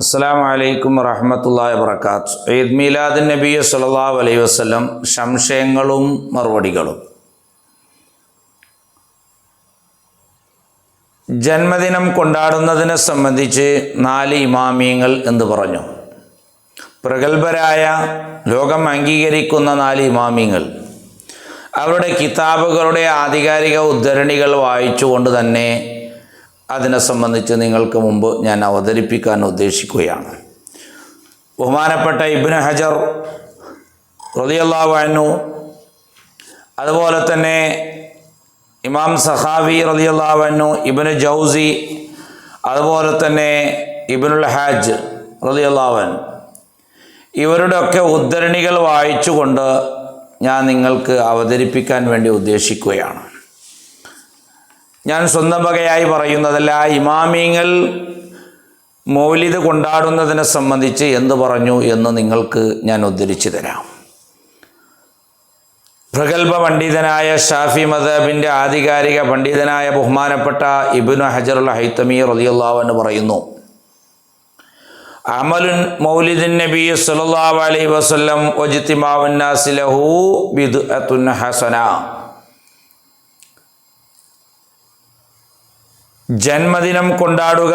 അസ്സലാമു അലൈക്കും വറഹ്മത്തുള്ളാഹി വബറകാത്ത്. ഈദ് മീലാദുൻ നബി സല്ലല്ലാഹു അലൈഹി വസല്ലം സംശയങ്ങളും മറുപടികളും. ജന്മദിനം കൊണ്ടാടുന്നതിനെ സംബന്ധിച്ച് 4 ഇമാമിയങ്ങൾ എന്ന് പറഞ്ഞു. പ്രഗത്ഭരായ ലോകം അംഗീകരിക്കുന്ന 4 ഇമാമിയങ്ങൾ അവരുടെ കിതാബുകളുടെ ആധികാരിക ഉദ്ധരണികൾ വായിച്ചുകൊണ്ട് തന്നെ അതിനെ സംബന്ധിച്ച് നിങ്ങൾക്ക് മുമ്പ് ഞാൻ അവതരിപ്പിക്കാൻ ഉദ്ദേശിക്കുകയാണ്. ബഹുമാനപ്പെട്ട ഇബ്നു ഹജർ റളിയല്ലാഹു അൻഹു, അതുപോലെ തന്നെ ഇമാം സഖാവി റളിയല്ലാഹു അൻഹു, ഇബ്നു ജൗസി, അതുപോലെ തന്നെ ഇബ്നുൽ ഹാജ് റളിയല്ലാഹു അൻഹു, ഇവരുടെയൊക്കെ ഉദ്ധരണികൾ വായിച്ചുകൊണ്ട് ഞാൻ നിങ്ങൾക്ക് അവതരിപ്പിക്കാൻ വേണ്ടി ഉദ്ദേശിക്കുകയാണ്. ഞാൻ സ്വന്തം വകയായി പറയുന്നതല്ല. ഇമാമിയങ്ങൾ മൗലിദ് കൊണ്ടാടുന്നതിനെ സംബന്ധിച്ച് എന്ത് പറഞ്ഞു എന്ന് നിങ്ങൾക്ക് ഞാൻ ഉദ്ധരിച്ചു തരാം. പ്രഗത്ഭ പണ്ഡിതനായ ഷാഫി മദ്ഹബിൻ്റെ ആധികാരിക പണ്ഡിതനായ ബഹുമാനപ്പെട്ട ഇബ്നു ഹജറുൽ ഹൈതമി റളിയല്ലാഹു അൻഹു പറയുന്നു, അമലുൻ മൗലിദിൻ നബി സല്ലല്ലാഹു അലൈഹി വസല്ലം വജ്തിമാഉൻ നാസി ലഹു ബിദ്അത്തുൻ ഹസന. ജന്മദിനം കൊണ്ടാടുക,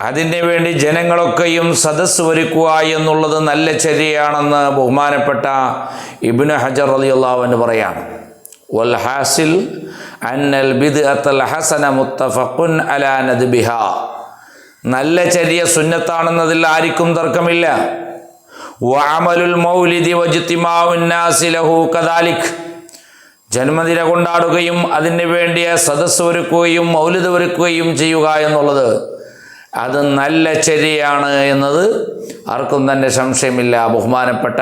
അതിന് വേണ്ടി ജനങ്ങളൊക്കെയും സദസ്സ് ഒരുക്കുക എന്നുള്ളത് നല്ല ചര്യയാണെന്ന് ബഹുമാനപ്പെട്ട ഇബ്നു ഹജർ റളിയല്ലാഹു അൻഹു പറയാണ്. വൽ ഹാസിൽ അന്നൽ ബിദ്അത്തുൽ ഹസന മുത്തഫഖുൻ അലാ നദ്ബിഹാ. നല്ല ചര്യ സുന്നത്താണെന്നതിൽ ആർക്കും തർക്കമില്ല. വഅമലുൽ മൗലിദി വജ്തിമാഉൻ നാസി ലഹു കദാലിക്. ജന്മദിന കൊണ്ടാടുകയും അതിന് വേണ്ടിയ സദസ്സ് ഒരുക്കുകയും മൗലിദ് ഒരുക്കുകയും ചെയ്യുക എന്നുള്ളത് അത് നല്ല ചര്യയാണ് എന്നത് ആർക്കും തന്നെ സംശയമില്ല. ബഹുമാനപ്പെട്ട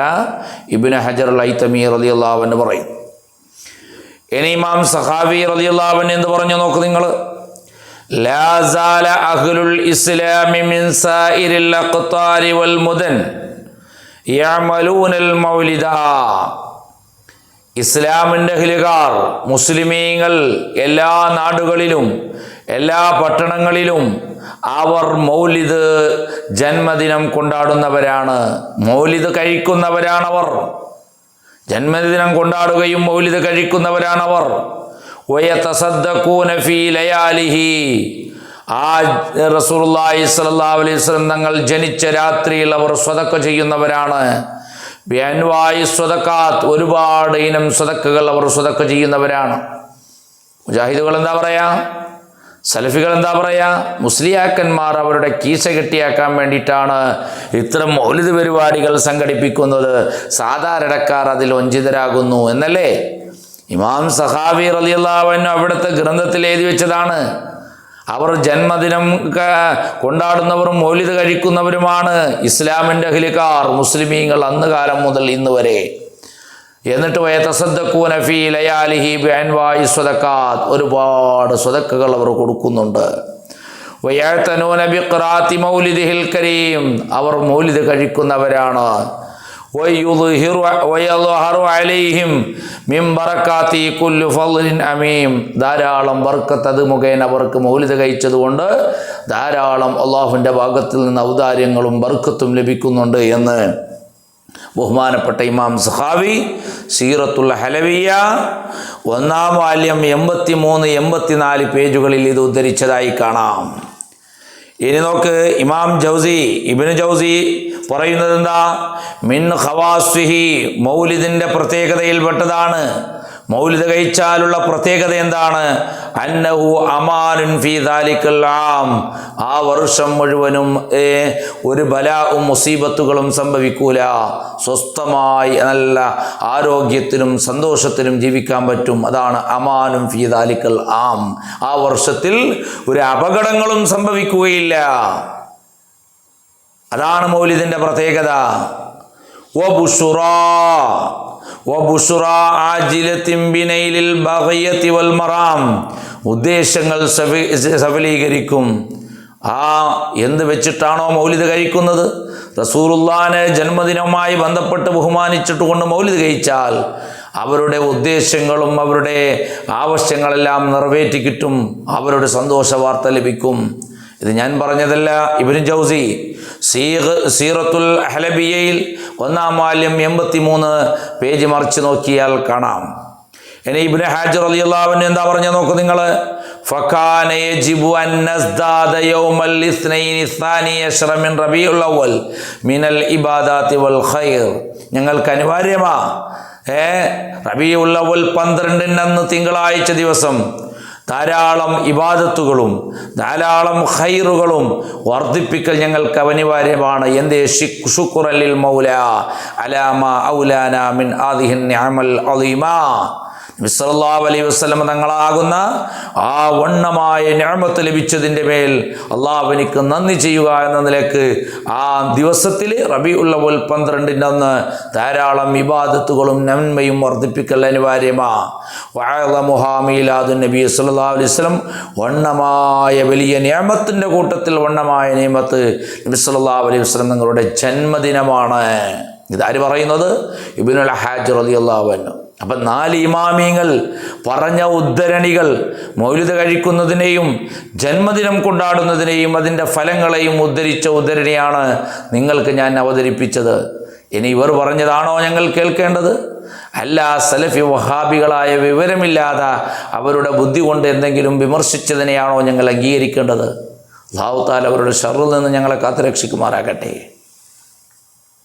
ഇബ്നു ഹജറുൽ ഹൈതമി റളിയല്ലാഹു അൻഹു പറയും. ഇനി ഇമാം സഖാവി റളിയല്ലാഹു അൻഹു എന്ന് പറഞ്ഞു നോക്ക് നിങ്ങൾ, ലാ സാല അഹ്ലുൽ ഇസ്ലാമി മിൻ സായിരിൽ അഖ്താരി വൽ മുദൻ യഅമലൂനൽ മൗലിദ. ഇസ്ലാമിൻ്റെ അഹ്ലുകാർ, മുസ്ലിമീങ്ങൾ എല്ലാ നാടുകളിലും എല്ലാ പട്ടണങ്ങളിലും അവർ മൗലിദ് ജന്മദിനം കൊണ്ടാടുന്നവരാണ്, മൗലിദ് കഴിക്കുന്നവരാണവർ. ജന്മദിനം കൊണ്ടാടുകയും മൗലിദ് കഴിക്കുന്നവരാണവർ. വയതസദ്ദഖൂന ഫീ ലയാലിഹി. ആ റസൂലുള്ളാഹി സ്വല്ലല്ലാഹു അലൈഹി വസല്ലം തങ്ങൾ ജനിച്ച രാത്രിയിൽ അവർ സ്വതക്ക ചെയ്യുന്നവരാണ്. ബിഅൻവായി സ്വതക്കാത്ത്, ഒരുപാട് ഇനം സ്വതക്കകൾ അവർ സ്വതക്ക ചെയ്യുന്നവരാണ്. മുജാഹിദുകൾ എന്താ പറയാ, സലഫികൾ എന്താ പറയാ, മുസ്ലിയാക്കന്മാർ അവരുടെ കീശ കെട്ടിയാക്കാൻ വേണ്ടിയിട്ടാണ് ഇത്തരം മൗലിദ് പരിപാടികൾ സംഘടിപ്പിക്കുന്നത്, സാധാരണക്കാർ അതിൽ വഞ്ചിതരാകുന്നു എന്നല്ലേ ഇമാം സഖാവി റളിയല്ലാഹു അൻഹു അവിടുത്തെ ഗ്രന്ഥത്തിൽ എഴുതി വെച്ചതാണ്. അവർ ജന്മദിനം കൊണ്ടാടുന്നവരും മൗലിദ് കഴിക്കുന്നവരുമാണ് ഇസ്ലാമിൻ്റെ അഹ്ലുകാർ, മുസ്ലിമീങ്ങൾ അന്ന് കാലം മുതൽ ഇന്ന് വരെ. എന്നിട്ട് വയതസദ്ദഖൂന ഫീ ലയാലിഹി ബിഅൻവാഇ സ്വദഖാത്ത്, ഒരുപാട് സ്വതക്കകൾ അവർ കൊടുക്കുന്നുണ്ട്. വയഅ്തനൂന ബിഖിറാഅത്തി മൗലിദിഹിൽ കരീം, അവർ മൗലിദ് കഴിക്കുന്നവരാണ്. വയദ്ഹറു അലൈഹിം മിൻ ബറകാതി കുല്ലു ഫളിൻ അമീം, ധാരാളം ബർക്കത്ത് അത് മുഖേന അവർക്ക് മൗലിദ് കഴിച്ചതുകൊണ്ട് ധാരാളം അള്ളാഹുവിൻ്റെ ഭാഗത്തിൽ നിന്ന് ഔദാര്യങ്ങളും ബർക്കത്തും ലഭിക്കുന്നുണ്ട് എന്ന് ബഹുമാനപ്പെട്ട ഇമാം സഖാവി സീറത്തുൽ ഹലവിയ 1-ാം വാല്യം 83-84 പേജുകളിൽ ഇത് ഉദ്ധരിച്ചതായി കാണാം. ഇനി നോക്ക്, ഇമാം ജൗസി, ഇബ്നു ജൗസി പറയുന്നത് എന്താ, മിൻ ഖവാസിഹി, മൗലിദിൻ്റെ പ്രത്യേകതയിൽപ്പെട്ടതാണ്. മൗലിദ് കഴിച്ചാലുള്ള പ്രത്യേകത എന്താണ്, അന്നഹു അമാനുൻ ഫീ ദാലിക്കൽ ആം, ആ വർഷം മുഴുവനും ഒരു ബലാഉം മുസീബത്തുകളും സംഭവിക്കൂല, സ്വസ്ഥമായി നല്ല ആരോഗ്യത്തിലും സന്തോഷത്തിലും ജീവിക്കാൻ പറ്റും. അതാണ് അമാനുൻ ഫീ ദാലിക്കൽ ആം, ആ വർഷത്തിൽ ഒരു അപകടങ്ങളും സംഭവിക്കുകയില്ല. അതാണ് മൗലിദിൻ്റെ പ്രത്യേകത. ഉദ്ദേശങ്ങൾ സഫലീകരിക്കും. എന്ത് വെച്ചിട്ടാണോ മൗലിദ് കഴിക്കുന്നത്, റസൂലുള്ളാഹിനെ ജന്മദിനവുമായി ബന്ധപ്പെട്ട് ബഹുമാനിച്ചിട്ട് കൊണ്ട് മൗലിദ് കഴിച്ചാൽ അവരുടെ ഉദ്ദേശങ്ങളും അവരുടെ ആവശ്യങ്ങളെല്ലാം നിറവേറ്റി കിട്ടും, അവരുടെ സന്തോഷ വാർത്ത ലഭിക്കും. ഇത് ഞാൻ പറഞ്ഞതല്ല, ഇബ്നു ജൗസി സീറത്തുൽ ഹലബിയയിൽ 1-ാം വാല്യം 83 പേജ് മറിച്ച് നോക്കിയാൽ കാണാം. ഇനി ഇബ്നു ഹജർ റളിയല്ലാഹു അൻഹു എന്താ പറഞ്ഞ നോക്കൂ നിങ്ങൾ. ഫകാന യജിബു അൻ നസ്ദാദ യൗമൽ ഇസ്നൈനി സാനി അശ്റ മിൻ റബീഉൽ അവ്വൽ മിനൽ ഇബാദാത്തി വൽ ഖൈർ. ഞങ്ങൾക്ക് അനിവാര്യമാ റബീഉൽ അവ്വൽ 12 അന്ന് തിങ്കളാഴ്ച ദിവസം ധാരാളം ഇബാദത്തുകളും ധാരാളം ഖൈറുകളും വർദ്ധിപ്പിക്കൽ ഞങ്ങൾക്ക് അനിവാര്യമാണ്. എന്തേ? ശുക്റൻ ലിൽ മൗല അലാ മാ ഔലാന മിൻ ആദിഹിൻ നിഅമൽ അളീമാ. നബി സല്ലല്ലാഹു അലൈഹി വസല്ലം തങ്ങളാകുന്ന ആ വണ്ണമായ നിഅമത്ത് ലഭിച്ചതിൻ്റെ മേൽ അള്ളാഹുവിനിക്ക് നന്ദി ചെയ്യുക എന്ന നിലക്ക് ആ ദിവസത്തിൽ റബീഉൽ അവ്വൽ 12 അന്ന് ധാരാളം ഇബാദത്തുകളും നന്മയും വർദ്ധിപ്പിക്കൽ അനിവാര്യമാണ്. വഅളമുഹാ മീലാദുൻ നബി സല്ലല്ലാഹു അലൈഹി വസല്ലം, വണ്ണമായ വലിയ നിഅമത്തിൻ്റെ കൂട്ടത്തിൽ വണ്ണമായ നിഅമത്ത് നബി സല്ലല്ലാഹു അലൈഹി വസല്ലം തങ്ങളുടെ ജന്മദിനമാണ്. ഇതാര് പറയുന്നത്? ഇബ്നുൽ ഹജ്ജ് റളിയല്ലാഹു അൻഹു. അപ്പം 4 ഇമാമിയങ്ങൾ പറഞ്ഞ ഉദ്ധരണികൾ മൗലിദ് കഴിക്കുന്നതിനെയും ജന്മദിനം കൊണ്ടാടുന്നതിനെയും അതിൻ്റെ ഫലങ്ങളെയും ഉദ്ധരിച്ച ഉദ്ധരണിയാണ് നിങ്ങൾക്ക് ഞാൻ അവതരിപ്പിച്ചത്. ഇനി ഇവർ പറഞ്ഞതാണോ ഞങ്ങൾ കേൾക്കേണ്ടത്? അല്ല, സലഫി വഹാബികളായ വിവരമില്ലാതെ അവരുടെ ബുദ്ധി കൊണ്ട് എന്തെങ്കിലും വിമർശിച്ചതിനെയാണോ ഞങ്ങൾ അംഗീകരിക്കേണ്ടത്? അല്ലാഹു തആല അവരുടെ ശർറിൽ നിന്ന് ഞങ്ങളെ കാത്തുരക്ഷിക്കുമാറാകട്ടെ.